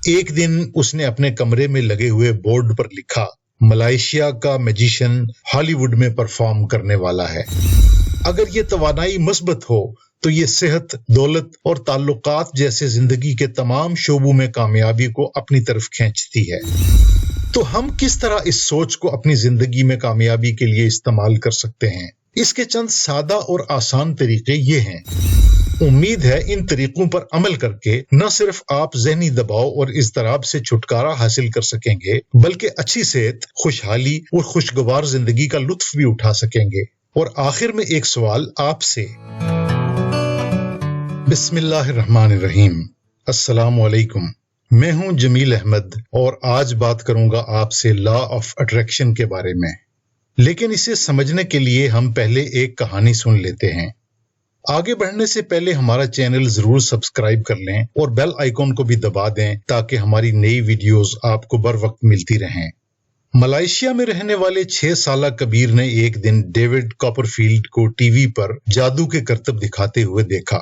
एक दिन उसने अपने कमरे में लगे हुए बोर्ड पर लिखा, मलेशिया का मैजिशियन हॉलीवुड में परफॉर्म करने वाला है। अगर ये तवानाई मस्बत हो तो ये सेहत, दौलत और ताल्लुकात जैसे जिंदगी के तमाम शोबों में कामयाबी को अपनी तरफ खींचती है। तो हम किस तरह इस सोच को अपनी जिंदगी में कामयाबी के लिए इस्तेमाल कर सकते हैं? इसके चंद सादा और आसान तरीके ये हैं। उम्मीद है इन तरीकों पर अमल करके न सिर्फ आप ज़हनी दबाव और इज़्तिराब से छुटकारा हासिल कर सकेंगे, बल्कि अच्छी सेहत, खुशहाली और खुशगवार जिंदगी का लुत्फ भी उठा सकेंगे। और आखिर में एक सवाल आपसे। बिस्मिल्लाहिर्रहमानिर्रहीम। अस्सलामु अलैकुम। मैं हूं जमील अहमद और आज बात करूंगा आपसे लॉ ऑफ अट्रैक्शन के बारे में। लेकिन इसे समझने के लिए हम पहले एक कहानी सुन लेते हैं। आगे बढ़ने से पहले हमारा चैनल जरूर सब्सक्राइब कर लें और बेल आइकॉन को भी दबा दें ताकि हमारी नई वीडियोस आपको बर वक्त मिलती रहें। मलेशिया में रहने वाले 6 साला कबीर ने एक दिन डेविड कॉपरफील्ड को टीवी पर जादू के करतब दिखाते हुए देखा।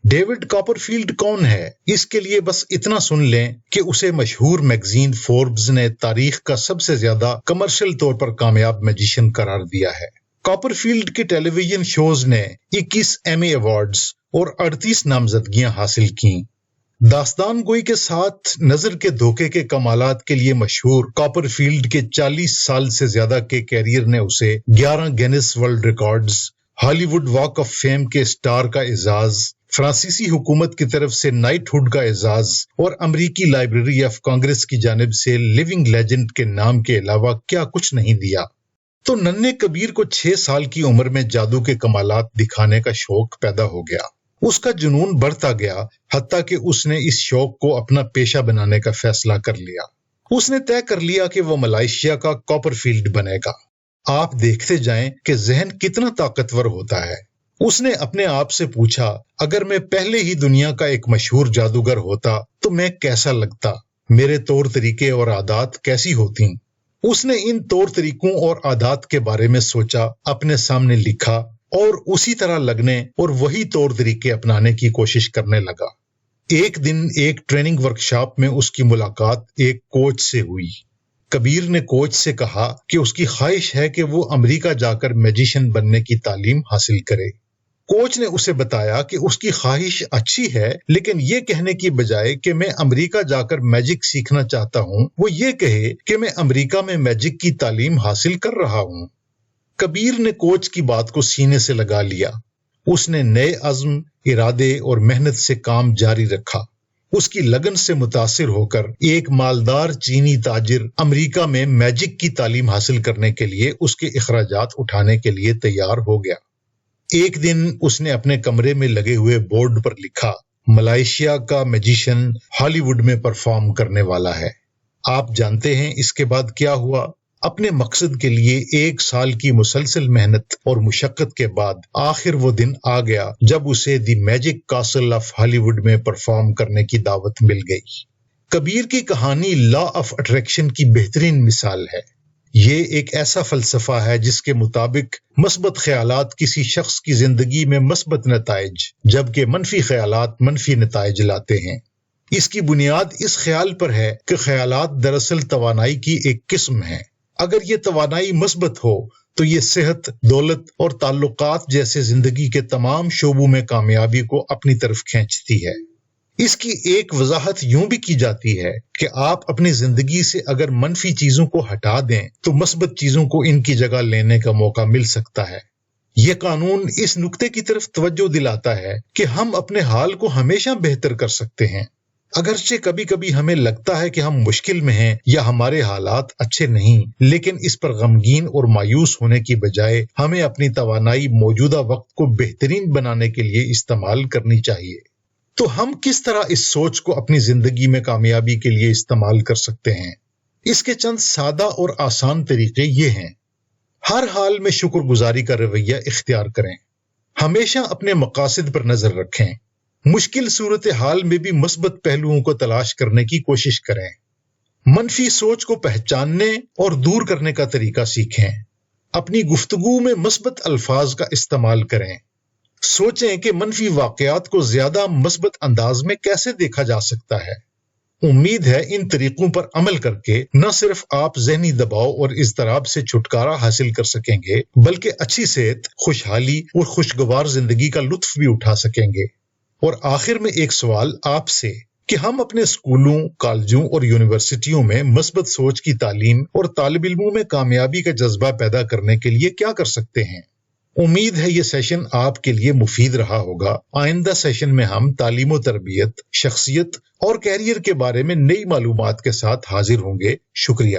डेविड कॉपरफील्ड कौन है? इसके लिए बस इतना सुन लें कि उसे मशहूर मैगजीन फोर्ब्स ने तारीख का सबसे ज्यादा कमर्शियल तौर पर कामयाब मैजिशियन करार दिया है। कॉपरफील्ड के टेलीविजन शोज ने 21 एमी अवार्ड्स और 38 नामजदगियां हासिल की। दास्तान गोई के साथ नजर के धोखे के कमालात के लिए मशहूर कॉपरफील्ड के 40 साल से ज्यादा के कैरियर ने उसे 11 Guinness world records, Hollywood walk of fame के स्टार का एजाज, फ्रांसीसी हुकूमत की तरफ से नाइटहुड का एजाज और अमरीकी लाइब्रेरी ऑफ कांग्रेस की जानिब से लिविंग लेजेंड के नाम के अलावा क्या कुछ नहीं दिया। तो नन्हे कबीर को 6 साल की उम्र में जादू के कमालात दिखाने का शौक पैदा हो गया। उसका जुनून बढ़ता गया, हत्ता कि उसने इस शौक को अपना पेशा बनाने का फैसला कर लिया। उसने तय कर लिया कि वो मलेशिया का कॉपरफील्ड बनेगा। आप देखते जाएं कि जहन कितना ताकतवर होता है। उसने अपने आप से पूछा, अगर मैं पहले ही दुनिया का एक मशहूर जादूगर होता तो मैं कैसा लगता, मेरे तौर तरीके और आदात कैसी होती। उसने इन तौर तरीकों और आदात के बारे में सोचा, अपने सामने लिखा और उसी तरह लगने और वही तौर तरीके अपनाने की कोशिश करने लगा। एक दिन एक ट्रेनिंग वर्कशॉप में उसकी मुलाकात एक कोच से हुई। कबीर ने कोच से कहा कि उसकी ख्वाहिश है कि वो अमेरिका जाकर मैजिशियन बनने की तालीम हासिल करे। कोच ने उसे बताया कि उसकी ख्वाहिश अच्छी है, लेकिन ये कहने की बजाय कि मैं अमेरिका जाकर मैजिक सीखना चाहता हूँ, वो ये कहे कि मैं अमेरिका में मैजिक की तालीम हासिल कर रहा हूँ। कबीर ने कोच की बात को सीने से लगा लिया। उसने नए अज़्म, इरादे और मेहनत से काम जारी रखा। उसकी लगन से मुतासिर होकर एक मालदार चीनी ताजिर अमेरिका में मैजिक की तालीम हासिल करने के लिए उसके इखराजात उठाने के लिए तैयार हो गया। एक दिन उसने अपने कमरे में लगे हुए बोर्ड पर लिखा, मलेशिया का मैजिशियन हॉलीवुड में परफॉर्म करने वाला है। आप जानते हैं इसके बाद क्या हुआ? अपने मकसद के लिए 1 साल की मुसलसल मेहनत और मुशक्कत के बाद आखिर वो दिन आ गया जब उसे दी मैजिक कासल ऑफ हॉलीवुड में परफॉर्म करने की दावत मिल गई। कबीर की कहानी लॉ ऑफ अट्रैक्शन की बेहतरीन मिसाल है। ये एक ऐसा फलसफा है जिसके मुताबिक मस्बत ख्यालात किसी शख्स की जिंदगी में मस्बत नताइज, जबकि मनफी ख्यालात मनफी नताइज लाते हैं। इसकी बुनियाद इस ख्याल पर है कि ख्यालात दरअसल तवानाई की एक किस्म है। अगर ये तवानाई मस्बत हो तो ये सेहत, दौलत और ताल्लुकात जैसे जिंदगी के तमाम शोबों में कामयाबी को अपनी तरफ खींचती है। इसकी एक वजाहत यूं भी की जाती है कि आप अपनी जिंदगी से अगर मनफी चीजों को हटा दें तो मस्बत चीजों को इनकी जगह लेने का मौका मिल सकता है। यह कानून इस नुक्ते की तरफ तवज्जो दिलाता है कि हम अपने हाल को हमेशा बेहतर कर सकते हैं। अगरचे कभी कभी हमें लगता है कि हम मुश्किल में हैं या हमारे हालात अच्छे नहीं, लेकिन इस पर गमगीन और मायूस होने की बजाय हमें अपनी तवानाई मौजूदा वक्त को बेहतरीन बनाने के लिए इस्तेमाल करनी चाहिए। तो हम किस तरह इस सोच को अपनी जिंदगी में कामयाबी के लिए इस्तेमाल कर सकते हैं? इसके चंद सादा और आसान तरीके ये हैं। हर हाल में शुक्रगुजारी का रवैया इख्तियार करें। हमेशा अपने मकासद पर नजर रखें। मुश्किल सूरत हाल में भी मस्बत पहलुओं को तलाश करने की कोशिश करें। मनफी सोच को पहचानने और दूर करने का तरीका सीखें। अपनी गुफ्तगू में मस्बत अल्फाज का इस्तेमाल करें। सोचें कि मनफी वाकयात को ज्यादा मस्बत अंदाज में कैसे देखा जा सकता है। امید ہے ان طریقوں پر عمل کر کے نہ صرف آپ ذہنی دباؤ اور اضطراب سے چھٹکارا حاصل کر سکیں گے بلکہ اچھی صحت، خوشحالی اور خوشگوار زندگی کا لطف بھی اٹھا سکیں گے۔ اور آخر میں ایک سوال آپ سے کہ ہم اپنے اسکولوں، کالجوں اور یونیورسٹیوں میں مثبت سوچ کی تعلیم اور طالب علموں میں کامیابی کا جذبہ پیدا کرنے کے لیے کیا کر سکتے ہیں؟ امید ہے یہ سیشن آپ کے لیے مفید رہا ہوگا۔ آئندہ سیشن میں ہم تعلیم و تربیت، شخصیت اور کیریئر کے بارے میں نئی معلومات کے ساتھ حاضر ہوں گے۔ شکریہ۔